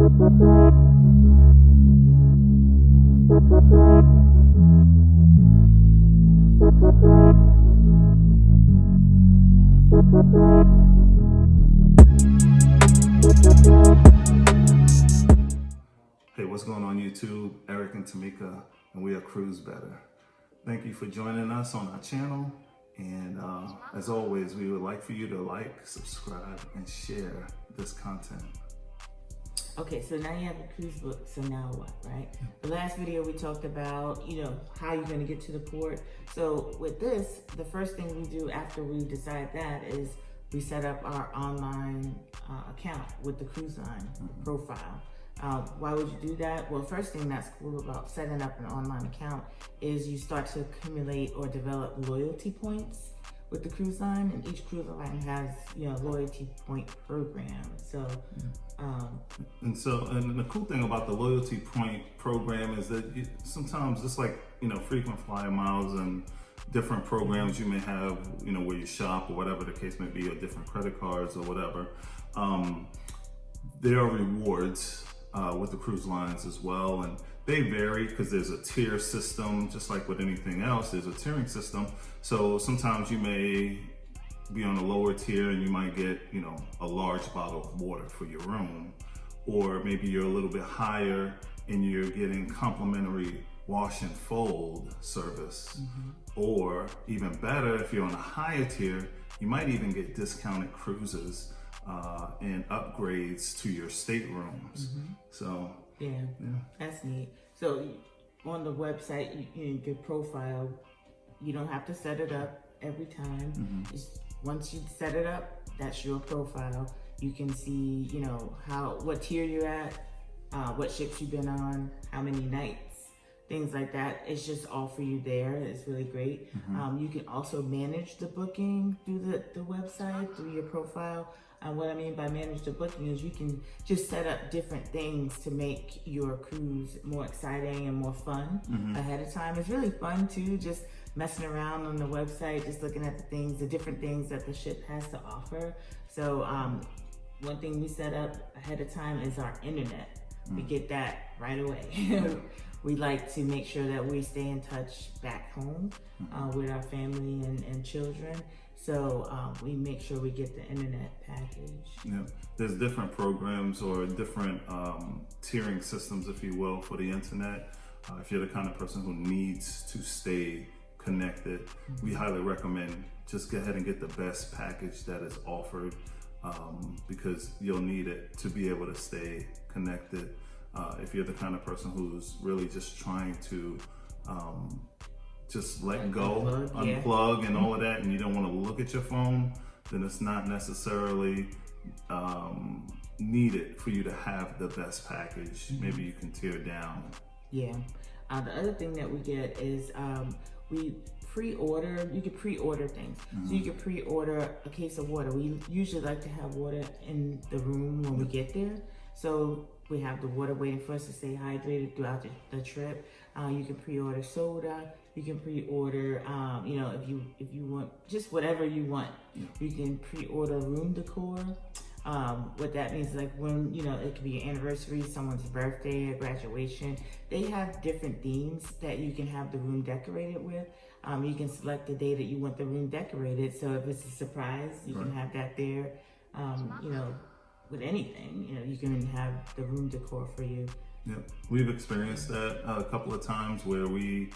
Hey, what's going on YouTube? Eric and Tamika, and we are Cruise Better. Thank you for joining us on our channel. And as always, we would like for you to like, subscribe, and share this content. Okay, so now you have a cruise book, so now what, right? The last video we talked about, how you're gonna get to the port. So with this, the first thing we do after we decide that is we set up our online account with the Cruiseline profile. Why would you do that? Well, first thing that's cool about setting up an online account is you start to accumulate or develop loyalty points with the Cruiseline, and each cruise line has, loyalty point program. So, and the cool thing about the loyalty point program is that sometimes it's like, frequent flyer miles and different programs you may have, where you shop or whatever the case may be, or different credit cards or whatever. There are rewards with the cruise lines as well, and they vary because there's a tier system. Just like with anything else, there's a tiering system. So sometimes you may be on a lower tier and you might get, a large bottle of water for your room, or maybe you're a little bit higher and you're getting complimentary wash and fold service. Or even better, if you're on a higher tier, you might even get discounted cruises and upgrades to your staterooms. So yeah, that's neat. So on the website, your profile, you don't have to set it up every time. Once you set it up, that's your profile. You can see, what tier you're at, what ships you've been on, how many nights, things like that. It's just all for you there. It's really great. You can also manage the booking through the website, through your profile. And what I mean by manage the booking is you can just set up different things to make your cruise more exciting and more fun ahead of time. It's really fun too, just messing around on the website, just looking at the different things that the ship has to offer. So one thing we set up ahead of time is our internet. We get that right away. We like to make sure that we stay in touch back home with our family and children. So we make sure we get the internet package. Yeah, there's different programs or different tiering systems, if you will, for the internet. If you're the kind of person who needs to stay connected, we highly recommend just go ahead and get the best package that is offered, because you'll need it to be able to stay connected. If you're the kind of person who's really just trying to just let go, unplug and all of that, and you don't want to look at your phone, then it's not necessarily needed for you to have the best package. Maybe you can tear down. Yeah. The other thing that we get is we pre-order. You can pre-order things. So you can pre-order a case of water. We usually like to have water in the room when we get there. So we have the water waiting for us to stay hydrated throughout the trip. You can pre-order soda. You can pre-order, if you want just whatever you want. You can pre-order room decor. What that means, like when, it could be an anniversary, someone's birthday, a graduation. They have different themes that you can have the room decorated with. You can select the day that you want the room decorated. So if it's a surprise, you can have that there. With anything, you can have the room decor for you. Yep, we've experienced that a couple of times where we,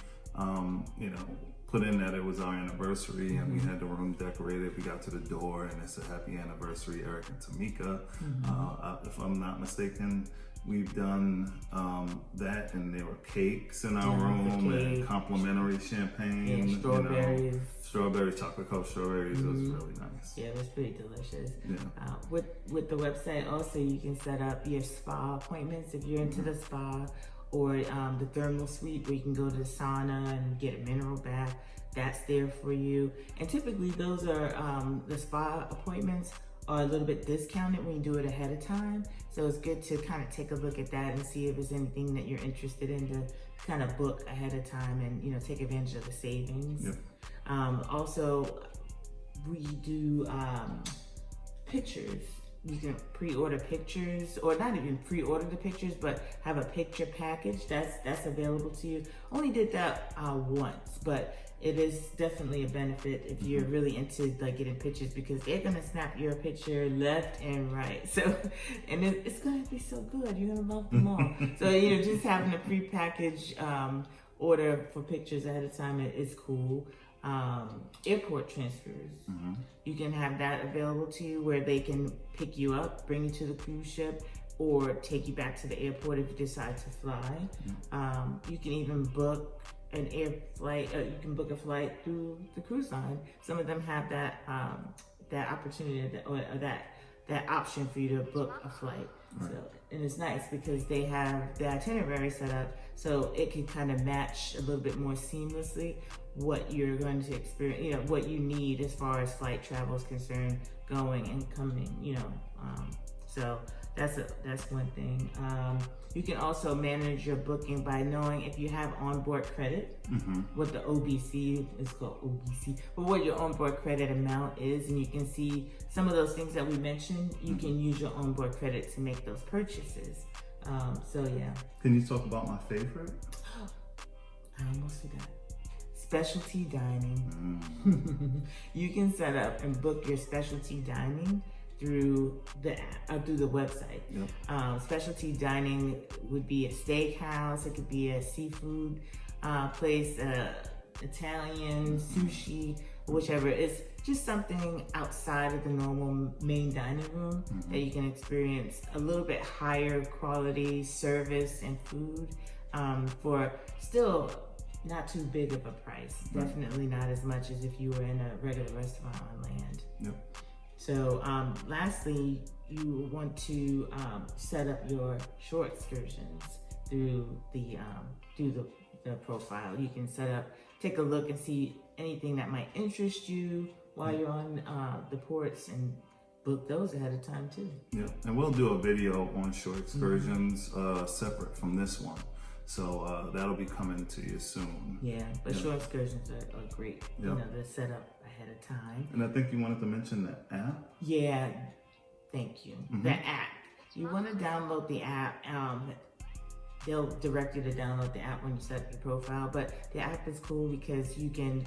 put in that it was our anniversary and we had the room decorated. We got to the door and it's a happy anniversary, Eric and Tamika. If I'm not mistaken, we've done that, and there were cakes in our room and complimentary champagne, strawberries, strawberry chocolate covered strawberries. It was really nice. Yeah, it was pretty delicious. With the website also, you can set up your spa appointments if you're into the spa, or the thermal suite where you can go to the sauna and get a mineral bath. That's there for you. And typically those are the spa appointments are a little bit discounted when you do it ahead of time. So it's good to kind of take a look at that and see if there's anything that you're interested in to kind of book ahead of time and take advantage of the savings. Yep. Also, we do pictures You can pre-order pictures, or not even pre-order the pictures, but have a picture package that's available to you. Only did that once, but it is definitely a benefit if you're really into like getting pictures, because they're gonna snap your picture left and right. So, and it's gonna be so good. You're gonna love them all. So just having a pre-packaged order for pictures ahead of time is cool. Airport transfers. You can have that available to you, where they can pick you up, bring you to the cruise ship, or take you back to the airport if you decide to fly. You can even book an air flight. You can book a flight through the cruise line. Some of them have that opportunity, or that option for you to book a flight. So, and it's nice because they have the itinerary set up so it can kind of match a little bit more seamlessly what you're going to experience, what you need as far as flight travel is concerned, going and coming, so that's one thing. You can also manage your booking by knowing if you have onboard credit, what the OBC is called, but what your onboard credit amount is, and you can see some of those things that we mentioned. You can use your onboard credit to make those purchases. So yeah. Can you talk about my favorite? I almost forgot. Specialty dining. You can set up and book your specialty dining through the app, through the website. Specialty dining would be a steakhouse. It could be a seafood place, Italian, sushi, whichever. It's just something outside of the normal main dining room that you can experience a little bit higher quality service and food for still not too big of a price. Definitely not as much as if you were in a regular restaurant on land. So lastly, you want to set up your short excursions through the profile. You can take a look and see anything that might interest you while you're on the ports, and book those ahead of time too. And we'll do a video on short excursions separate from this one. So that'll be coming to you soon. But short excursions are great. They're set up ahead of time. And I think you wanted to mention the app? Thank you. The app. You want to download the app. They'll direct you to download the app when you set up your profile. But the app is cool because you can,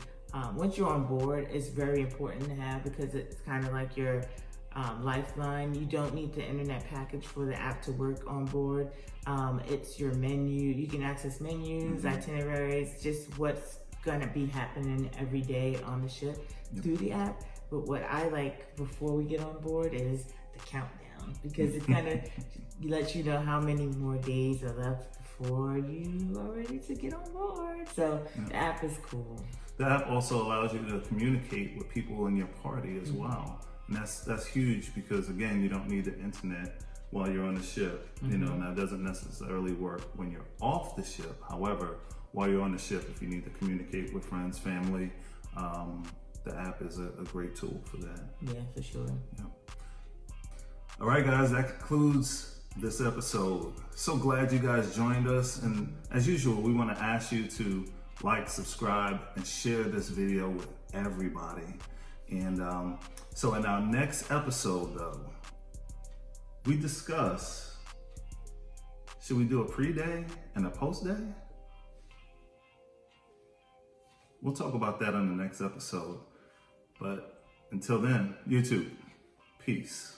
once you're on board, it's very important to have, because it's kind of like your lifeline. You don't need the internet package for the app to work on board. It's your menu. You can access menus, itineraries, just what's gonna be happening every day on the ship through the app. But what I like before we get on board is the countdown, because it kind of lets you know how many more days are left before you are ready to get on board. So the app is cool. The app also allows you to communicate with people in your party as well. And that's huge, because again, you don't need the internet while you're on the ship. Now it doesn't necessarily work when you're off the ship. However, while you're on the ship, if you need to communicate with friends, family, the app is a great tool for that. Yeah, for sure. All right, guys, that concludes this episode. So glad you guys joined us. And as usual, we want to ask you to like, subscribe, and share this video with everybody. And so in our next episode, though, we discuss, should we do a pre-day and a post-day? We'll talk about that on the next episode. But until then, YouTube, peace.